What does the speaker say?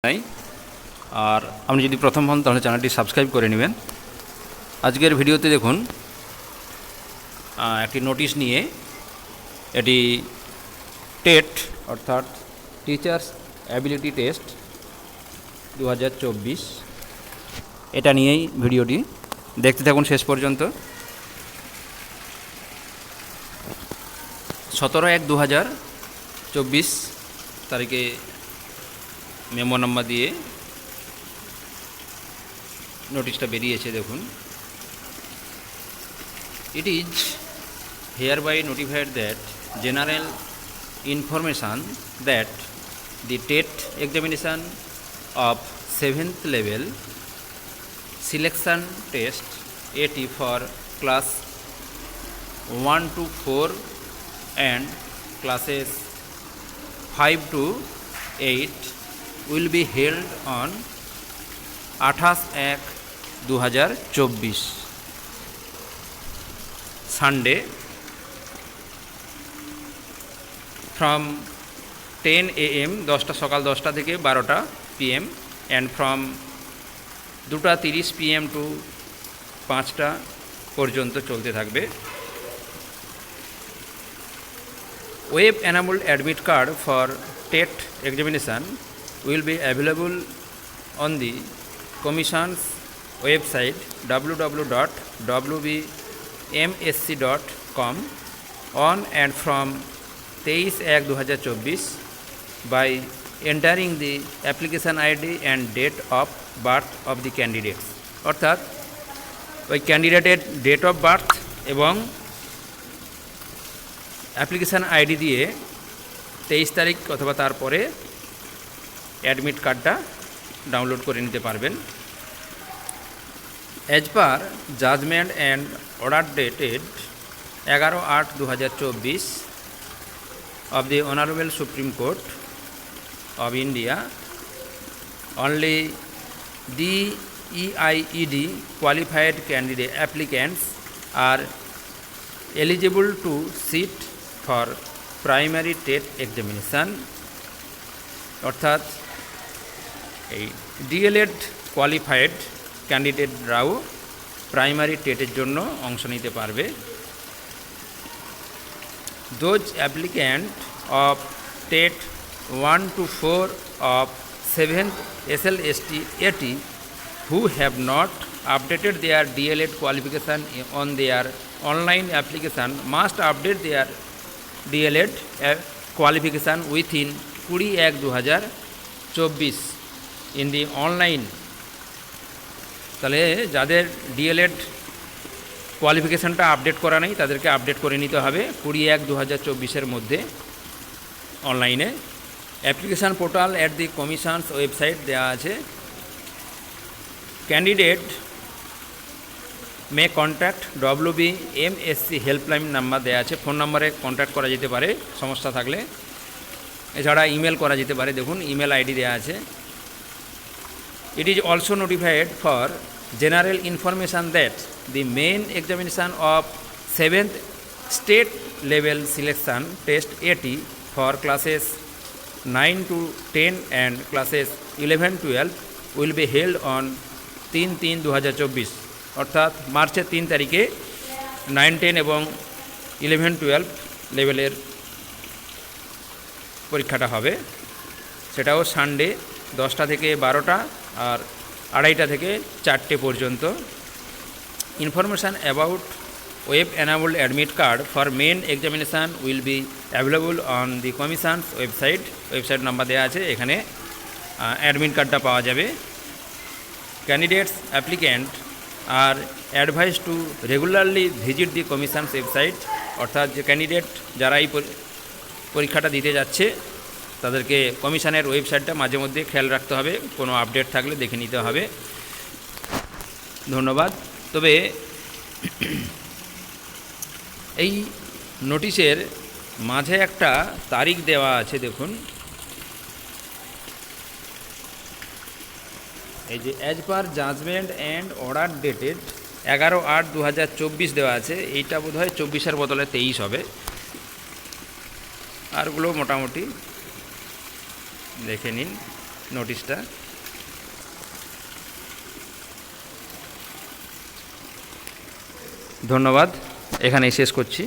নাই। আর আপনি যদি প্রথম হন তাহলে চ্যানেলটি সাবস্ক্রাইব করে নেবেন। আজকের ভিডিওতে দেখুন একটি নোটিশ নিয়ে, এটি টেট অর্থাৎ টিচার্স অ্যাবিলিটি টেস্ট 2024, এটা নিয়েই ভিডিওটি দেখতে থাকুন শেষ পর্যন্ত। 17/1/2024 তারিখে মেমো নাম্বার দিয়ে নোটিশটা বেরিয়েছে। দেখুন, it is here by notified that general information that the TET examination of 7th level selection test AT for class 1 to 4 and classes 5 to 8 will be held on 28/1/2024 Sunday from 10 AM 10টা সকাল 10টা থেকে 12টা PM and from 2:30 PM to 5টা পর্যন্ত চলতে থাকবে। Web enabled admit card for TET examination will be available on the Commission's website www.wbmsc.com on and from 23/1/2024 by entering the application ID and date of birth of the candidates, অর্থাৎ ওই ক্যান্ডিডেটের date of birth এবং application ID দিয়ে 23 তারিখ অথবা তারপরে admit কার্ডটা download করে নিতে পারবেন। As per judgement and order dated 11/8/2024 of the Honorable Supreme Court of India, only DEIED qualified candidate applicants are eligible to sit for primary TET examination, অর্থাৎ এই DLED কোয়ালিফাইড ক্যান্ডিডেটরাও প্রাইমারি টেটের জন্য অংশ নিতে পারবে। Those applicants of TET 1 to 4 of 7th SLST AT who have not updated their DLED qualification on their online application must update their DLED qualification within 20/1/2024 in the online। তাহলে যাদের DLED কোয়ালিফিকেশানটা update করা নেই তাদেরকে update করে নিতে হবে 20/1/2024 মধ্যে অনলাইনে। Application portal at the commission's website দেওয়া আছে। Candidate may contact WBMSC helpline number দেওয়া আছে, ফোন নাম্বারে কন্ট্যাক্ট করা যেতে পারে সমস্যা থাকলে। এছাড়া ইমেল করা যেতে পারে, দেখুন ইমেল আইডি দেওয়া আছে। It is also notified for general information that the main examination of 7th state level selection test AT for classes 9 to 10 and classes 11-12 will be held on 3/3/2024, অর্থাৎ মার্চের 3 তারিখে 9-10 এবং 11-12 লেভেলের পরীক্ষাটা হবে। সেটাও সানডে 10টা থেকে 12টা আর 2:30 থেকে 4টে পর্যন্ত। Information about web enabled admit card for main examination will be available on the commission's website number দেওয়া আছে, এখানে অ্যাডমিট কার্ডটা পাওয়া যাবে। Candidates applicant are advise to regularly visit the commission's website, অর্থাৎ যে ক্যান্ডিডেট যারা এই পরীক্ষাটা দিতে যাচ্ছে তাদেরকে কমিশনের ওয়েবসাইটটা মাঝে মধ্যে খেয়াল রাখতে হবে, কোনো আপডেট থাকলে দেখে নিতে হবে। ধন্যবাদ। তবে এই নোটিশের মাঝে একটা তারিখ দেওয়া আছে, দেখুন এই যে as per judgement and order dated 11/8/2024 দেওয়া আছে। এইটা বোধহয় 24-এর বদলে 23 হবে, আরগুলো মোটামুটি দেখে নিন। নোটিশটা। ধন্যবাদ, এখানেই শেষ করছি।